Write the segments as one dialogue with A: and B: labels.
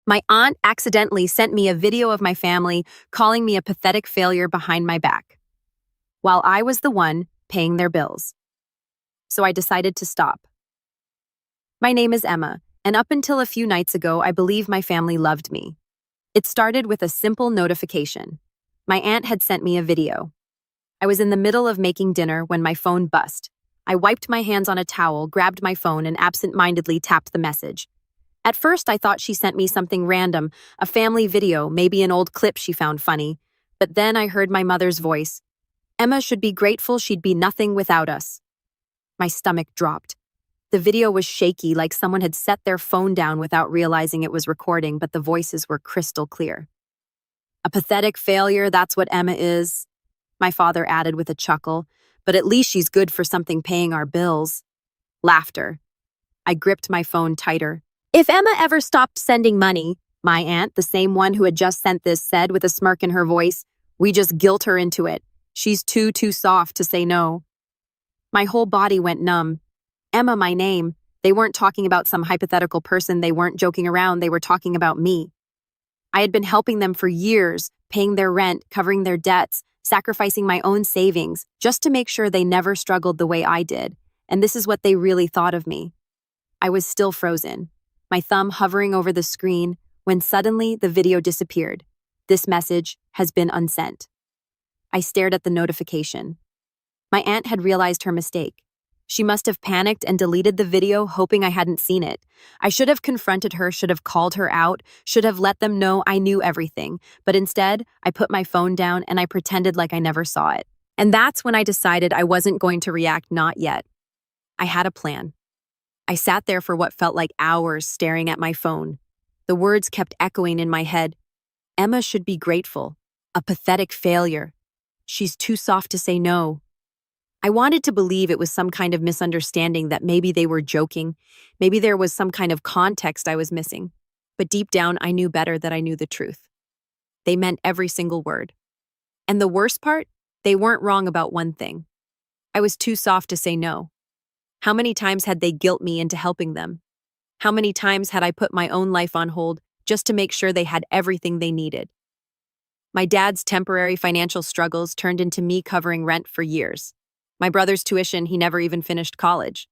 A: My aunt accidentally sent me a video of my family calling me a pathetic failure behind my back, while I was the one paying their bills. So I decided to stop. My name is Emma, and up until a few nights ago, I believe my family loved me. It started with a simple notification. My aunt had sent me a video. I was in the middle of making dinner when my phone buzzed. I wiped my hands on a towel, grabbed my phone, and absent-mindedly tapped the message. At first, I thought she sent me something random, a family video, maybe an old clip she found funny. But then I heard my mother's voice. Emma should be grateful she'd be nothing without us. My stomach dropped. The video was shaky, like someone had set their phone down without realizing it was recording, but the voices were crystal clear. A pathetic failure, that's what Emma is, my father added with a chuckle, but at least she's good for something paying our bills. Laughter. I gripped my phone tighter. If Emma ever stopped sending money, my aunt, the same one who had just sent this, said with a smirk in her voice, we just guilt her into it. She's too soft to say no. My whole body went numb. Emma, my name. They weren't talking about some hypothetical person. They weren't joking around. They were talking about me. I had been helping them for years, paying their rent, covering their debts, sacrificing my own savings, just to make sure they never struggled the way I did. And this is what they really thought of me. I was still frozen, my thumb hovering over the screen, when suddenly the video disappeared. This message has been unsent. I stared at the notification. My aunt had realized her mistake. She must have panicked and deleted the video, hoping I hadn't seen it. I should have confronted her, should have called her out, should have let them know I knew everything. But instead, I put my phone down and I pretended like I never saw it. And that's when I decided I wasn't going to react, not yet. I had a plan. I sat there for what felt like hours staring at my phone. The words kept echoing in my head. Emma should be grateful. A pathetic failure. She's too soft to say no. I wanted to believe it was some kind of misunderstanding, that maybe they were joking. Maybe there was some kind of context I was missing. But deep down, I knew better that I knew the truth. They meant every single word. And the worst part, they weren't wrong about one thing. I was too soft to say no. How many times had they guilt me into helping them? How many times had I put my own life on hold just to make sure they had everything they needed? My dad's temporary financial struggles turned into me covering rent for years. My brother's tuition, he never even finished college.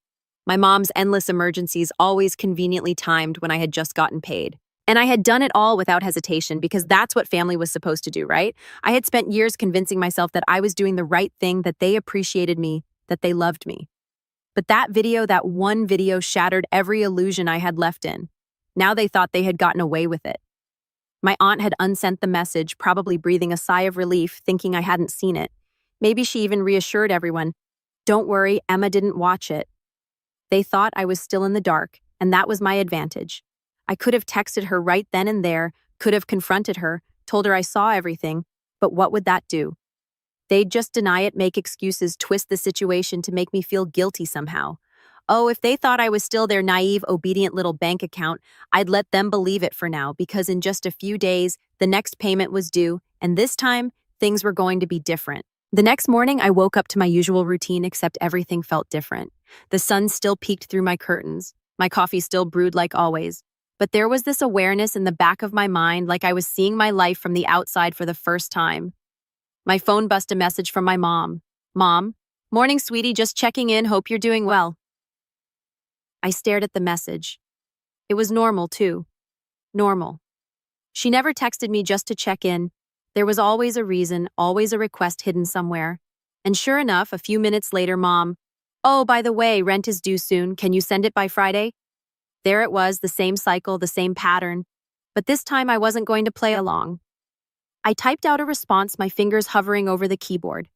A: My mom's endless emergencies, always conveniently timed when I had just gotten paid. And I had done it all without hesitation, because that's what family was supposed to do, right? I had spent years convincing myself that I was doing the right thing, that they appreciated me, that they loved me. But that one video shattered every illusion I had left in. Now they thought they had gotten away with it. My aunt had unsent the message, probably breathing a sigh of relief, thinking I hadn't seen it. Maybe she even reassured everyone, don't worry, Emma didn't watch it. They thought I was still in the dark, and that was my advantage. I could have texted her right then and there, could have confronted her, told her I saw everything, but what would that do? They'd just deny it, make excuses, twist the situation to make me feel guilty somehow. Oh, if they thought I was still their naive, obedient little bank account, I'd let them believe it for now, because in just a few days, the next payment was due, and this time, things were going to be different. The next morning, I woke up to my usual routine, except everything felt different. The sun still peeked through my curtains. My coffee still brewed like always. But there was this awareness in the back of my mind, like I was seeing my life from the outside for the first time. My phone buzzed a message from my mom. Mom, morning, sweetie, just checking in, hope you're doing well. I stared at the message. It was normal, too. Normal. She never texted me just to check in. There was always a reason, always a request hidden somewhere. And sure enough, a few minutes later, Mom, oh, by the way, rent is due soon. Can you send it by Friday? There it was, the same cycle, the same pattern. But this time I wasn't going to play along. I typed out a response, my fingers hovering over the keyboard.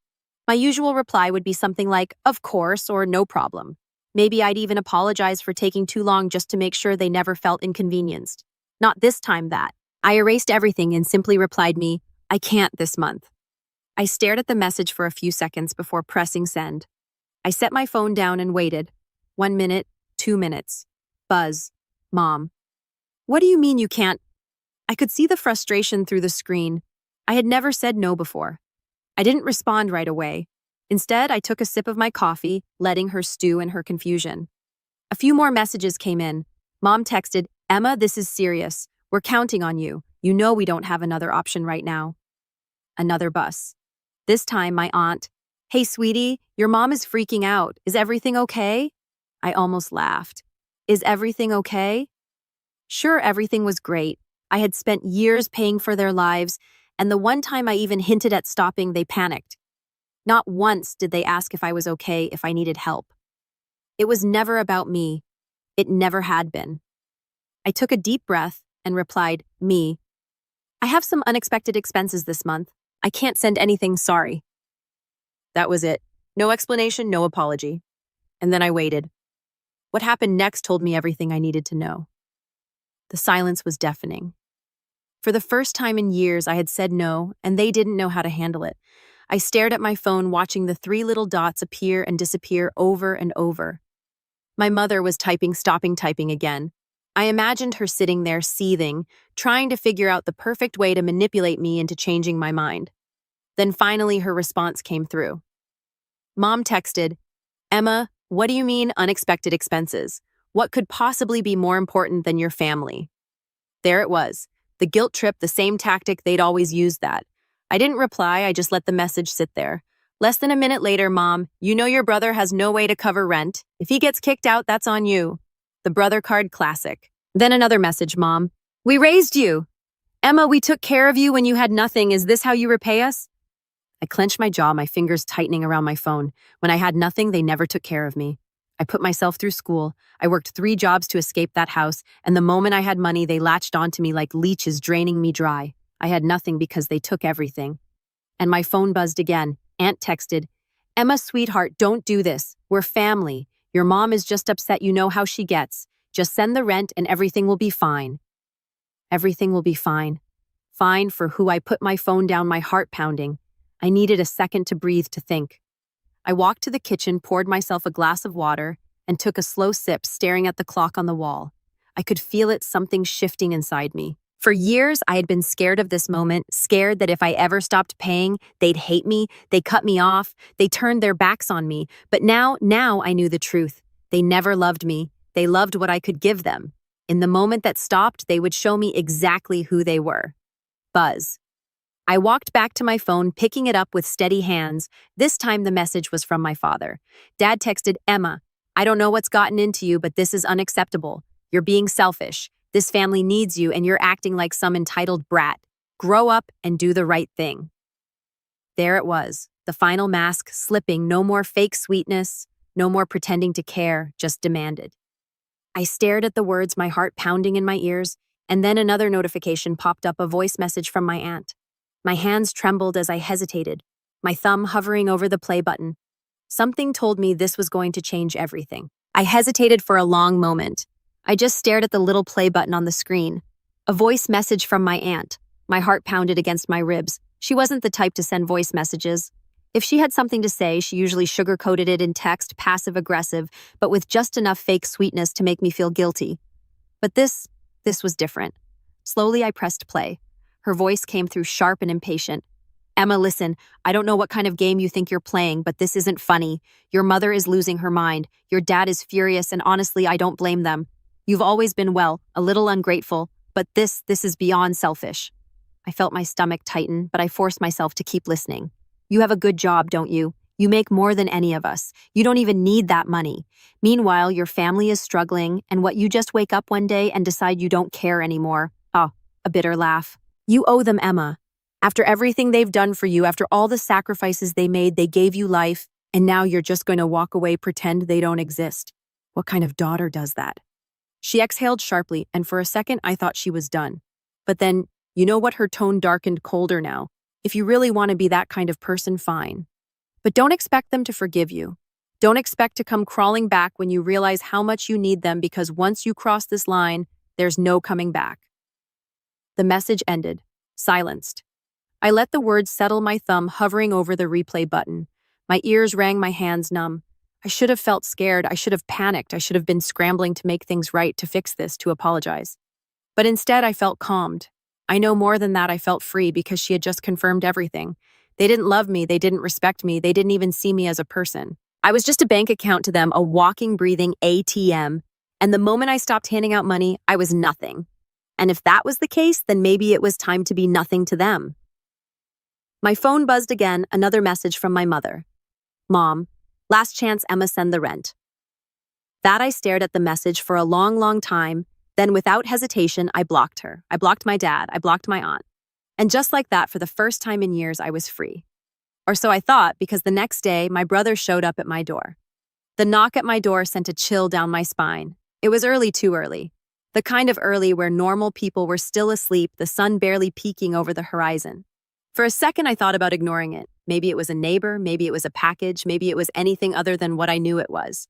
A: My usual reply would be something like, of course, or no problem. Maybe I'd even apologize for taking too long just to make sure they never felt inconvenienced. Not this time, that. I erased everything and simply replied me, I can't this month. I stared at the message for a few seconds before pressing send. I set my phone down and waited. 1 minute, 2 minutes. Buzz. Mom. What do you mean you can't? I could see the frustration through the screen. I had never said no before. I didn't respond right away. Instead, I took a sip of my coffee, letting her stew in her confusion. A few more messages came in. Mom texted, Emma, this is serious. We're counting on you. You know we don't have another option right now. Another bus. This time, my aunt, "Hey, sweetie, your mom is freaking out. Is everything okay?" I almost laughed. Is everything okay? Sure, everything was great. I had spent years paying for their lives, and the one time I even hinted at stopping, they panicked. Not once did they ask if I was okay, if I needed help. It was never about me. It never had been. I took a deep breath and replied, "Me. I have some unexpected expenses this month. I can't send anything, sorry." That was it. No explanation, no apology. And then I waited. What happened next told me everything I needed to know. The silence was deafening. For the first time in years, I had said no, and they didn't know how to handle it. I stared at my phone, watching the 3 little dots appear and disappear over and over. My mother was stopping typing again. I imagined her sitting there seething, trying to figure out the perfect way to manipulate me into changing my mind. Then finally her response came through. Mom texted, "Emma, what do you mean unexpected expenses? What could possibly be more important than your family?" There it was. The guilt trip, the same tactic they'd always used that. I didn't reply, I just let the message sit there. Less than a minute later, "Mom, you know your brother has no way to cover rent. If he gets kicked out, that's on you." The brother card classic. Then another message, "Mom, we raised you. Emma, we took care of you when you had nothing. Is this how you repay us?" I clenched my jaw, my fingers tightening around my phone. When I had nothing, they never took care of me. I put myself through school. I worked 3 jobs to escape that house, and the moment I had money, they latched onto me like leeches, draining me dry. I had nothing because they took everything. And my phone buzzed again. Aunt texted, "Emma, sweetheart, don't do this. We're family. Your mom is just upset, you know how she gets. Just send the rent and everything will be fine." Everything will be fine. Fine for who? I put my phone down, my heart pounding. I needed a second to breathe, to think. I walked to the kitchen, poured myself a glass of water, and took a slow sip, staring at the clock on the wall. I could feel it, something shifting inside me. For years, I had been scared of this moment, scared that if I ever stopped paying, they'd hate me, they'd cut me off, they turned their backs on me. But now I knew the truth. They never loved me. They loved what I could give them. In the moment that stopped, they would show me exactly who they were. Buzz. I walked back to my phone, picking it up with steady hands. This time the message was from my father. Dad texted, "Emma, I don't know what's gotten into you, but this is unacceptable. You're being selfish. This family needs you, and you're acting like some entitled brat. Grow up and do the right thing." There it was, the final mask slipping, no more fake sweetness, no more pretending to care, just demanded. I stared at the words, my heart pounding in my ears, and then another notification popped up, a voice message from my aunt. My hands trembled as I hesitated, my thumb hovering over the play button. Something told me this was going to change everything. I hesitated for a long moment. I just stared at the little play button on the screen. A voice message from my aunt. My heart pounded against my ribs. She wasn't the type to send voice messages. If she had something to say, she usually sugarcoated it in text, passive-aggressive, but with just enough fake sweetness to make me feel guilty. But this was different. Slowly, I pressed play. Her voice came through sharp and impatient. "Emma, listen, I don't know what kind of game you think you're playing, but this isn't funny. Your mother is losing her mind. Your dad is furious, and honestly, I don't blame them. You've always been, well, a little ungrateful, but this is beyond selfish." I felt my stomach tighten, but I forced myself to keep listening. "You have a good job, don't you? You make more than any of us. You don't even need that money. Meanwhile, your family is struggling, and what, you just wake up one day and decide you don't care anymore." Oh, a bitter laugh. "You owe them, Emma. After everything they've done for you, after all the sacrifices they made, they gave you life, and now you're just going to walk away, pretend they don't exist. What kind of daughter does that?" She exhaled sharply, and for a second I thought she was done. But then, you know what, her tone darkened colder now. "If you really want to be that kind of person, fine. But don't expect them to forgive you. Don't expect to come crawling back when you realize how much you need them, because once you cross this line, there's no coming back." The message ended, silenced. I let the words settle, my thumb hovering over the replay button. My ears rang, my hands numb. I should have felt scared. I should have panicked. I should have been scrambling to make things right, to fix this, to apologize. But instead, I felt calmed. I know more than that, I felt free, because she had just confirmed everything. They didn't love me. They didn't respect me. They didn't even see me as a person. I was just a bank account to them, a walking, breathing ATM. And the moment I stopped handing out money, I was nothing. And if that was the case, then maybe it was time to be nothing to them. My phone buzzed again, another message from my mother. Mom, last chance Emma send the rent. That I stared at the message for a long, long time. Then without hesitation, I blocked her. I blocked my dad. I blocked my aunt. And just like that, for the first time in years, I was free. Or so I thought, because the next day, my brother showed up at my door. The knock at my door sent a chill down my spine. It was early, too early. The kind of early where normal people were still asleep, the sun barely peeking over the horizon. For a second, I thought about ignoring it. Maybe it was a neighbor, maybe it was a package, maybe it was anything other than what I knew it was.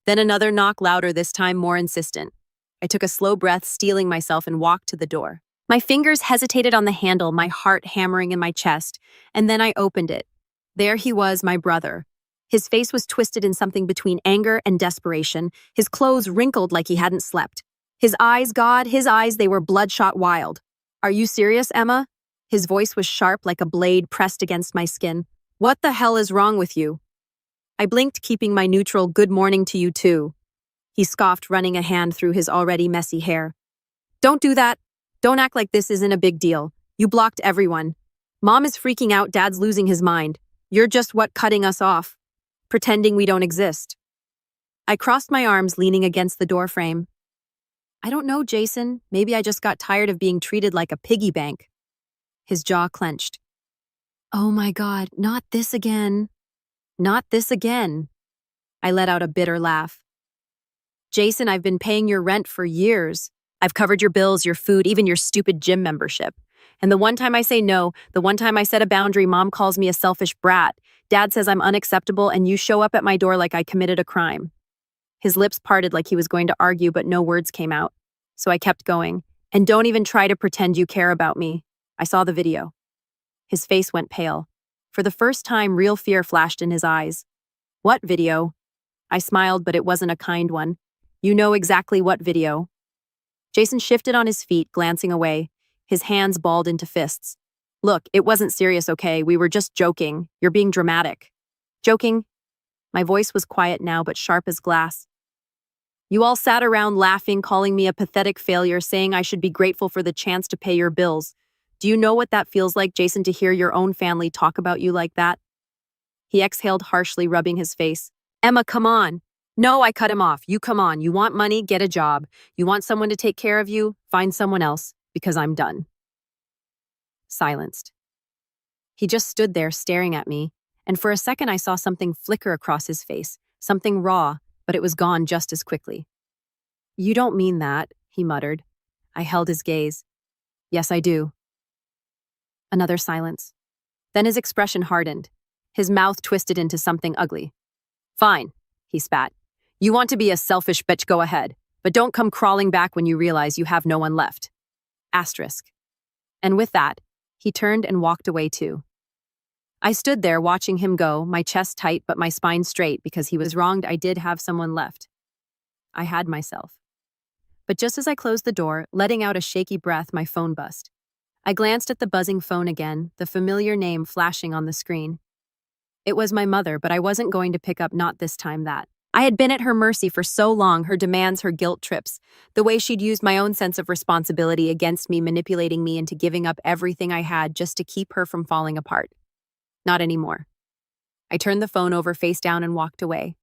A: Then another knock, louder, this time more insistent. I took a slow breath, steeling myself, and walked to the door. My fingers hesitated on the handle, my heart hammering in my chest, and then I opened it. There he was, my brother. His face was twisted in something between anger and desperation, his clothes wrinkled like he hadn't slept. His eyes, God, his eyes, they were bloodshot wild. Are you serious, Emma? His voice was sharp like a blade pressed against my skin. What the hell is wrong with you? I blinked, keeping my neutral good morning to you too. He scoffed, running a hand through his already messy hair. Don't do that. Don't act like this isn't a big deal. You blocked everyone. Mom is freaking out, Dad's losing his mind. You're just cutting us off. Pretending we don't exist. I crossed my arms, leaning against the doorframe. I don't know, Jason. Maybe I just got tired of being treated like a piggy bank. His jaw clenched. Oh my God, not this again. Not this again. I let out a bitter laugh. Jason, I've been paying your rent for years. I've covered your bills, your food, even your stupid gym membership. And the one time I say no, the one time I set a boundary, Mom calls me a selfish brat. Dad says I'm unacceptable, and you show up at my door like I committed a crime. His lips parted like he was going to argue, but no words came out. So I kept going. And don't even try to pretend you care about me. I saw the video. His face went pale. For the first time, real fear flashed in his eyes. What video? I smiled, but it wasn't a kind one. You know exactly what video. Jason shifted on his feet, glancing away. His hands balled into fists. Look, it wasn't serious, okay? We were just joking. You're being dramatic. Joking? My voice was quiet now, but sharp as glass. You all sat around laughing, calling me a pathetic failure, saying I should be grateful for the chance to pay your bills. Do you know what that feels like, Jason, to hear your own family talk about you like that? He exhaled harshly, rubbing his face. Emma, come on. No, I cut him off. You come on. You want money? Get a job. You want someone to take care of you? Find someone else, because I'm done. Silenced. He just stood there staring at me, and for a second I saw something flicker across his face, something raw, but it was gone just as quickly. You don't mean that, he muttered. I held his gaze. Yes, I do. Another silence. Then his expression hardened. His mouth twisted into something ugly. Fine, he spat. You want to be a selfish bitch, go ahead, but don't come crawling back when you realize you have no one left. Asterisk. And with that, he turned and walked away too. I stood there watching him go, my chest tight but my spine straight because he was wronged. I did have someone left. I had myself. But just as I closed the door, letting out a shaky breath, my phone buzzed. I glanced at the buzzing phone again, the familiar name flashing on the screen. It was my mother, but I wasn't going to pick up, not this time that. I had been at her mercy for so long, her demands, her guilt trips, the way she'd used my own sense of responsibility against me, manipulating me into giving up everything I had just to keep her from falling apart. Not anymore. I turned the phone over face down and walked away.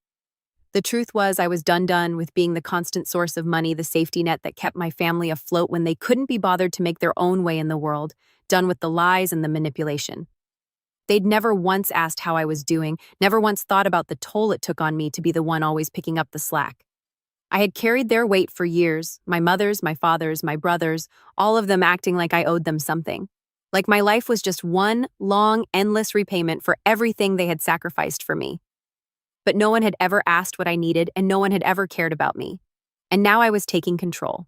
A: The truth was I was done with being the constant source of money, the safety net that kept my family afloat when they couldn't be bothered to make their own way in the world, done with the lies and the manipulation. They'd never once asked how I was doing, never once thought about the toll it took on me to be the one always picking up the slack. I had carried their weight for years, my mother's, my father's, my brother's, all of them acting like I owed them something. Like my life was just one long, endless repayment for everything they had sacrificed for me. But no one had ever asked what I needed, and no one had ever cared about me. And now I was taking control.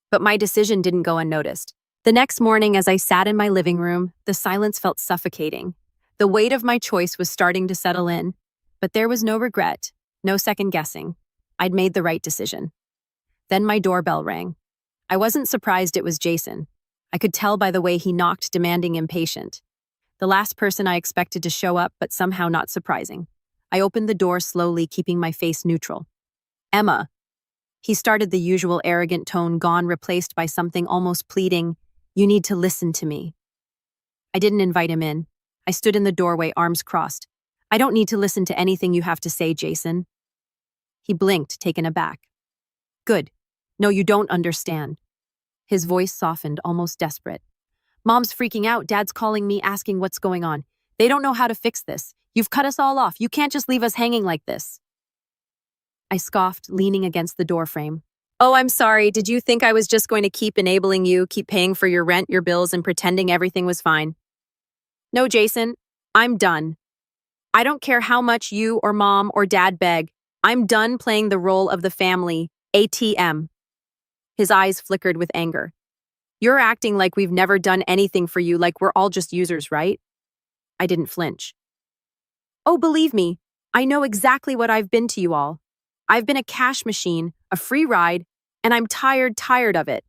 A: But my decision didn't go unnoticed. The next morning, as I sat in my living room, the silence felt suffocating. The weight of my choice was starting to settle in, but there was no regret, no second guessing. I'd made the right decision. Then my doorbell rang. I wasn't surprised it was Jason. I could tell by the way he knocked, demanding, impatient. The last person I expected to show up, but somehow not surprising. I opened the door slowly, keeping my face neutral. Emma. He started the usual arrogant tone, gone, replaced by something almost pleading. You need to listen to me. I didn't invite him in. I stood in the doorway, arms crossed. I don't need to listen to anything you have to say, Jason. He blinked, taken aback. Good. No, you don't understand. His voice softened, almost desperate. Mom's freaking out. Dad's calling me, asking what's going on. They don't know how to fix this. You've cut us all off. You can't just leave us hanging like this. I scoffed, leaning against the doorframe. Oh, I'm sorry. Did you think I was just going to keep enabling you, keep paying for your rent, your bills, and pretending everything was fine? No, Jason, I'm done. I don't care how much you or mom or dad beg. I'm done playing the role of the family ATM. His eyes flickered with anger. You're acting like we've never done anything for you, like we're all just users, right? I didn't flinch. Oh, believe me, I know exactly what I've been to you all. I've been a cash machine, a free ride, and I'm tired of it.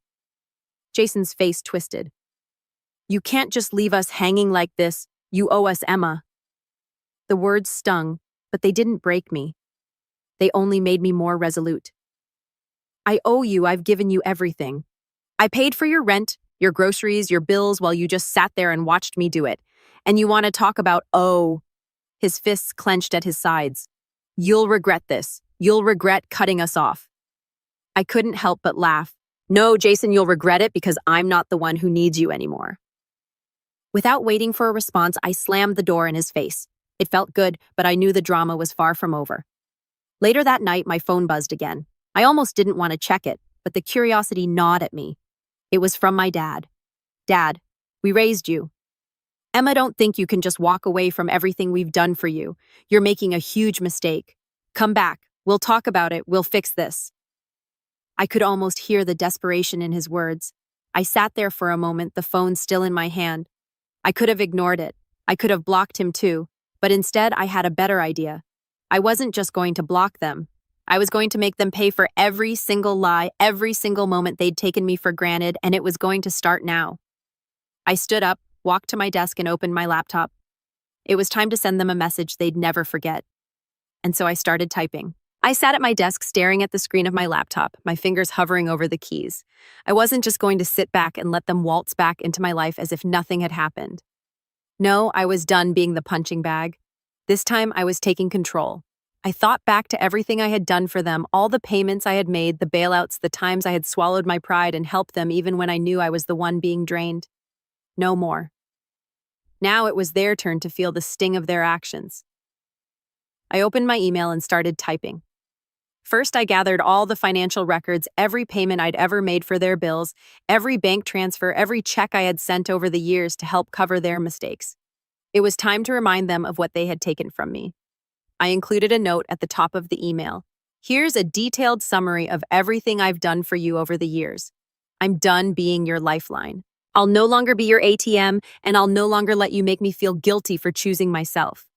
A: Jason's face twisted. You can't just leave us hanging like this. You owe us Emma. The words stung, but they didn't break me. They only made me more resolute. I owe you. I've given you everything. I paid for your rent, your groceries, your bills while you just sat there and watched me do it. And you want to talk about, oh. His fists clenched at his sides. You'll regret this. You'll regret cutting us off. I couldn't help but laugh. No, Jason, you'll regret it because I'm not the one who needs you anymore. Without waiting for a response, I slammed the door in his face. It felt good, but I knew the drama was far from over. Later that night, my phone buzzed again. I almost didn't want to check it, but the curiosity gnawed at me. It was from my dad. Dad, we raised you. Emma, don't think you can just walk away from everything we've done for you. You're making a huge mistake. Come back. We'll talk about it. We'll fix this. I could almost hear the desperation in his words. I sat there for a moment, the phone still in my hand. I could have ignored it. I could have blocked him too, but instead I had a better idea. I wasn't just going to block them. I was going to make them pay for every single lie, every single moment they'd taken me for granted, and it was going to start now. I stood up, walked to my desk, and opened my laptop. It was time to send them a message they'd never forget. And so I started typing. I sat at my desk staring at the screen of my laptop, my fingers hovering over the keys. I wasn't just going to sit back and let them waltz back into my life as if nothing had happened. No, I was done being the punching bag. This time I was taking control. I thought back to everything I had done for them, all the payments I had made, the bailouts, the times I had swallowed my pride and helped them even when I knew I was the one being drained. No more. Now it was their turn to feel the sting of their actions. I opened my email and started typing. First, I gathered all the financial records, every payment I'd ever made for their bills, every bank transfer, every check I had sent over the years to help cover their mistakes. It was time to remind them of what they had taken from me. I included a note at the top of the email. Here's a detailed summary of everything I've done for you over the years. I'm done being your lifeline. I'll no longer be your ATM, and I'll no longer let you make me feel guilty for choosing myself.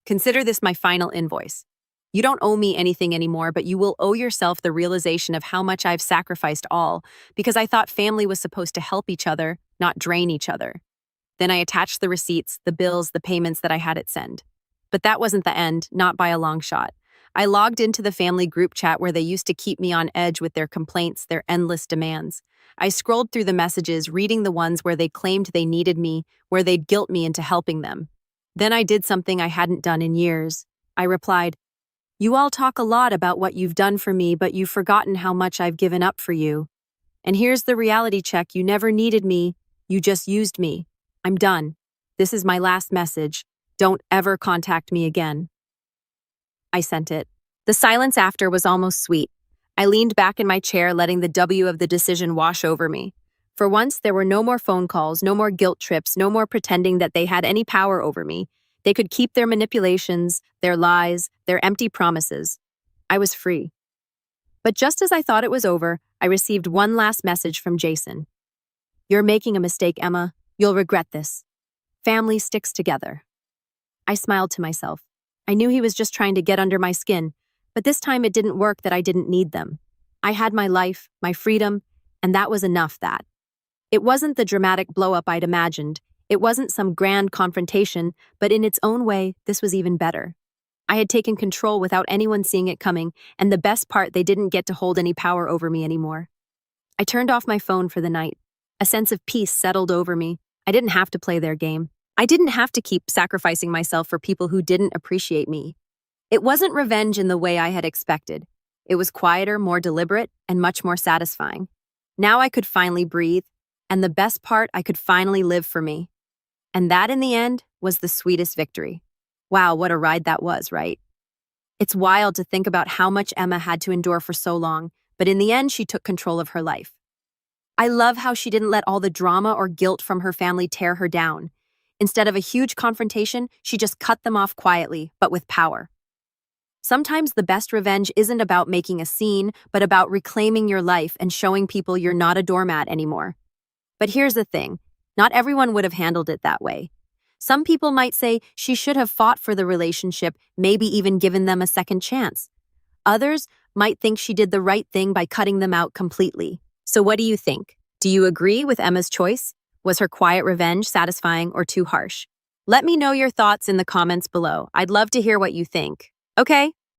A: Consider this my final invoice. You don't owe me anything anymore, but you will owe yourself the realization of how much I've sacrificed all, because I thought family was supposed to help each other, not drain each other. Then I attached the receipts, the bills, the payments that I had it send. But that wasn't the end, not by a long shot. I logged into the family group chat where they used to keep me on edge with their complaints, their endless demands. I scrolled through the messages, reading the ones where they claimed they needed me, where they'd guilt me into helping them. Then I did something I hadn't done in years. I replied, "You all talk a lot about what you've done for me, but you've forgotten how much I've given up for you. And here's the reality check. You never needed me. You just used me. I'm done. This is my last message. Don't ever contact me again." I sent it. The silence after was almost sweet. I leaned back in my chair, letting the W of the decision wash over me. For once, there were no more phone calls, no more guilt trips, no more pretending that they had any power over me. They could keep their manipulations, their lies, their empty promises. I was free. But just as I thought it was over, I received one last message from Jason. "You're making a mistake, Emma. You'll regret this. Family sticks together." I smiled to myself. I knew he was just trying to get under my skin, but this time it didn't work that I didn't need them. I had my life, my freedom, and that was enough that. It wasn't the dramatic blow-up I'd imagined. It wasn't some grand confrontation, but in its own way, this was even better. I had taken control without anyone seeing it coming, and the best part, they didn't get to hold any power over me anymore. I turned off my phone for the night. A sense of peace settled over me. I didn't have to play their game. I didn't have to keep sacrificing myself for people who didn't appreciate me. It wasn't revenge in the way I had expected. It was quieter, more deliberate, and much more satisfying. Now I could finally breathe, and the best part, I could finally live for me. And that, in the end, was the sweetest victory. Wow, what a ride that was, right? It's wild to think about how much Emma had to endure for so long, but in the end, she took control of her life. I love how she didn't let all the drama or guilt from her family tear her down. Instead of a huge confrontation, she just cut them off quietly, but with power. Sometimes the best revenge isn't about making a scene, but about reclaiming your life and showing people you're not a doormat anymore. But here's the thing, not everyone would have handled it that way. Some people might say she should have fought for the relationship, maybe even given them a second chance. Others might think she did the right thing by cutting them out completely. So what do you think? Do you agree with Emma's choice? Was her quiet revenge satisfying or too harsh? Let me know your thoughts in the comments below. I'd love to hear what you think. Okay,